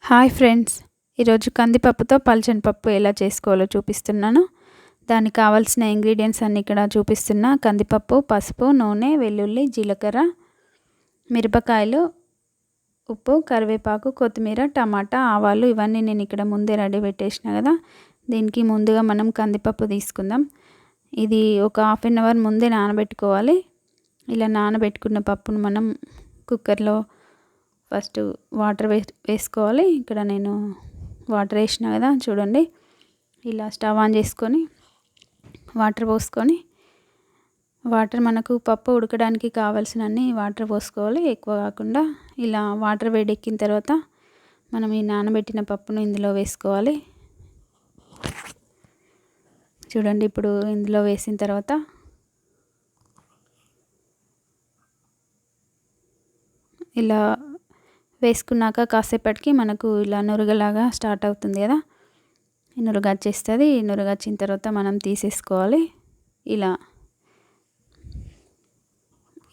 Hi friends, ఈరోజు కందిపప్పుతో పల్చని పప్పు ఎలా చేసుకోవాలో చూపిస్తున్నాను. దానికి కావాల్సిన ఇంగ్రీడియంట్స్ అన్నీ ఇక్కడ చూపిస్తున్నా. కందిపప్పు, పసుపు, నూనె, వెల్లుల్లి, జీలకర్ర, మిరపకాయలు, ఉప్పు, కరివేపాకు, కొత్తిమీర, టమాటా, ఆవాలు ఇవన్నీ నేను ఇక్కడ ముందే రెడీ పెట్టేసిన కదా. దీనికి ముందుగా మనం కందిపప్పు తీసుకుందాం. ఇది ఒక హాఫ్ అన్ అవర్ ముందే నానబెట్టుకోవాలి. ఇలా నానబెట్టుకున్న పప్పును మనం కుక్కర్లో ఫస్ట్ వాటర్ వేసుకోవాలి. ఇక్కడ నేను వాటర్ వేసిన కదా, చూడండి. ఇలా స్టవ్ ఆన్ చేసుకొని వాటర్ పోసుకొని, వాటర్ మనకు పప్పు ఉడకడానికి కావాల్సినన్ని వాటర్ పోసుకోవాలి, ఎక్కువ కాకుండా. ఇలా వాటర్ వేడెక్కిన తర్వాత మనం ఈ నానబెట్టిన పప్పును ఇందులో వేసుకోవాలి. చూడండి, ఇప్పుడు ఇందులో వేసిన తర్వాత ఇలా వేసుకున్నాక కాసేపటికి మనకు ఇలా నురగలాగా స్టార్ట్ అవుతుంది కదా. ఈ నురగ వచ్చేస్తుంది. ఈ నురగ వచ్చిన తర్వాత మనం తీసేసుకోవాలి. ఇలా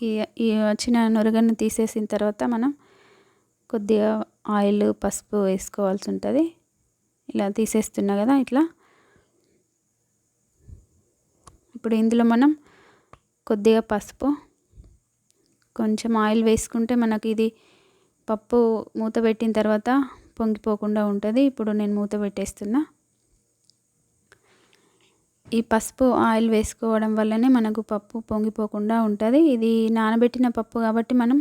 ఈ ఈ వచ్చిన నురగను తీసేసిన తర్వాత మనం కొద్దిగా ఆయిల్, పసుపు వేసుకోవాల్సి ఉంటుంది. ఇలా తీసేస్తున్నా కదా ఇట్లా. ఇప్పుడు ఇందులో మనం కొద్దిగా పసుపు, కొంచెం ఆయిల్ వేసుకుంటే మనకి ఇది పప్పు మూత పెట్టిన తర్వాత పొంగిపోకుండా ఉంటుంది. ఇప్పుడు నేను మూత పెట్టేస్తున్నా. ఈ పసుపు, ఆయిల్ వేసుకోవడం వల్లనే మనకు పప్పు పొంగిపోకుండా ఉంటుంది. ఇది నానబెట్టిన పప్పు కాబట్టి మనం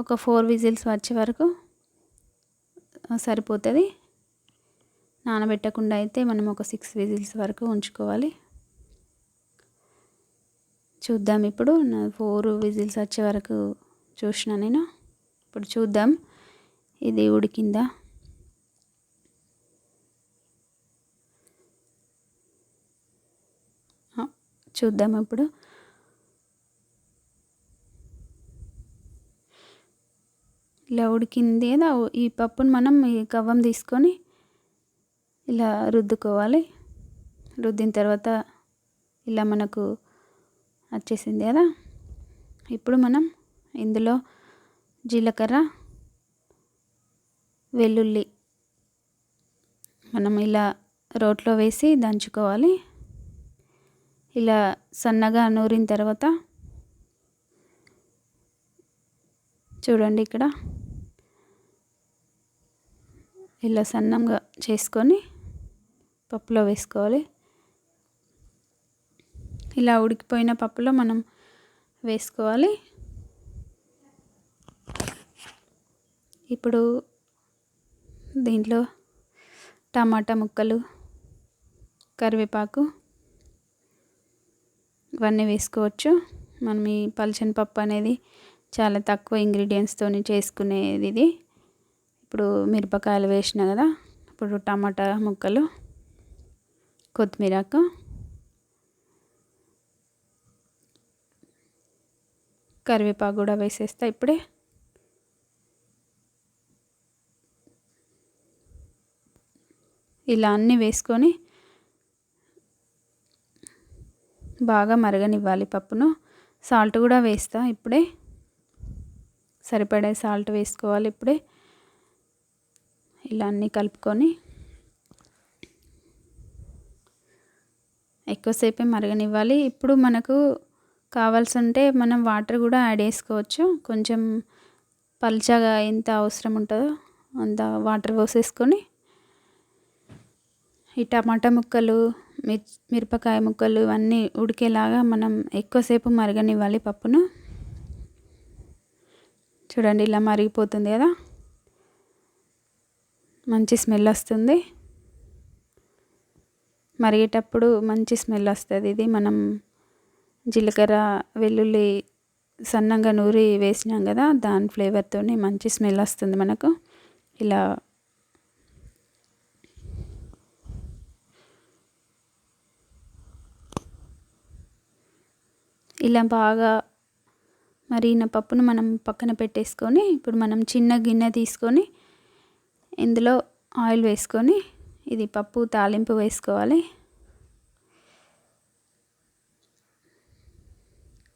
ఒక 4 విజిల్స్ వచ్చే వరకు సరిపోతుంది. నానబెట్టకుండా అయితే మనం ఒక 6 విజిల్స్ వరకు ఉంచుకోవాలి. చూద్దాం, ఇప్పుడు 4 విజిల్స్ వచ్చే వరకు చూసిన నేను. ఇప్పుడు చూద్దాం ఇది ఉడికిందా. చూద్దాం ఇప్పుడు. ఇలా ఉడికింది కదా. ఈ పప్పును మనం ఈ కవ్వం తీసుకొని ఇలా రుద్దుకోవాలి. రుద్దిన తర్వాత ఇలా మనకు వచ్చేసింది కదా. ఇప్పుడు మనం ఇందులో జీలకర్ర, వెల్లుల్లి మనం ఇలా రోట్లో వేసి దంచుకోవాలి. ఇలా సన్నగా నూరిన తర్వాత చూడండి, ఇక్కడ ఇలా సన్నంగా చేసుకొని పప్పులో వేసుకోవాలి. ఇలా ఉడికిపోయిన పప్పులో మనం వేసుకోవాలి. ఇప్పుడు దీంట్లో టమాటా ముక్కలు, కరివేపాకు ఇవన్నీ వేసుకోవచ్చు. మనం ఈ పల్చని పప్పు అనేది చాలా తక్కువ ఇంగ్రీడియంట్స్తో చేసుకునేది ఇది. ఇప్పుడు మిరపకాయలు వేసిన కదా. ఇప్పుడు టమాటా ముక్కలు, కొత్తిమీరకు, కరివేపాకు కూడా వేసేస్తా ఇప్పుడే. ఇలా అన్నీ వేసుకొని బాగా మరగనివ్వాలి పప్పును. సాల్ట్ కూడా వేస్తా ఇప్పుడే. సరిపడే సాల్ట్ వేసుకోవాలి ఇప్పుడే. ఇలా అన్నీ కలుపుకొని ఎక్కువసేపే మరగనివ్వాలి. ఇప్పుడు మనకు కావాల్సి ఉంటే మనం వాటర్ కూడా యాడ్ చేసుకోవచ్చు. కొంచెం పల్చగా ఎంత అవసరం ఉంటుందో అంత వాటర్ పోసేసుకొని ఈ టమాటా ముక్కలు, మిరపకాయ ముక్కలు ఇవన్నీ ఉడికేలాగా మనం ఎక్కువసేపు మరగనివ్వాలి పప్పును. చూడండి, ఇలా మరిగిపోతుంది కదా. మంచి స్మెల్ వస్తుంది. మరిగేటప్పుడు మంచి స్మెల్ వస్తుంది. ఇది మనం జీలకర్ర, వెల్లుల్లి సన్నంగా నూరి వేసినాం కదా, దాని ఫ్లేవర్తో మంచి స్మెల్ వస్తుంది మనకు. ఇలా బాగా మరిగిన పప్పును మనం పక్కన పెట్టేసుకొని, ఇప్పుడు మనం చిన్న గిన్నె తీసుకొని ఇందులో ఆయిల్ వేసుకొని ఇది పప్పు తాలింపు వేసుకోవాలి.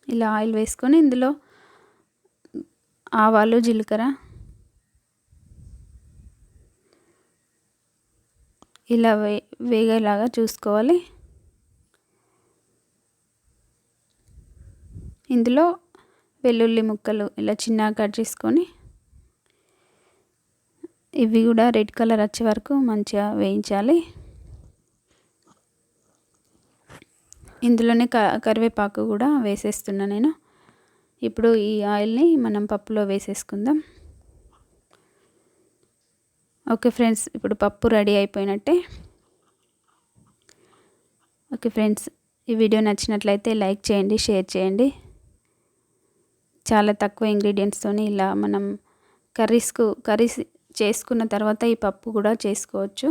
ఇలా ఆయిల్ వేసుకొని ఇందులో ఆవాలు, జీలకర్ర, ఇలా వేగేలాగా చూసుకోవాలి. ఇందులో వెల్లుల్లి ముక్కలు ఇలా చిన్నగా కట్ చేసుకొని ఇవి కూడా రెడ్ కలర్ వచ్చే వరకు మంచిగా వేయించాలి. ఇందులోనే కరివేపాకు కూడా వేసేస్తున్నా నేను. ఇప్పుడు ఈ ఆయిల్ని మనం పప్పులో వేసేసుకుందాం. ఓకే ఫ్రెండ్స్, ఇప్పుడు పప్పు రెడీ అయిపోయినట్టే. ఓకే ఫ్రెండ్స్, ఈ వీడియో నచ్చినట్లయితే లైక్ చేయండి, షేర్ చేయండి. చాలా తక్కువ ఇంగ్రీడియంట్స్తోని ఇలా మనం కర్రీస్ చేసుకున్న తర్వాత ఈ పప్పు కూడా చేసుకోవచ్చు.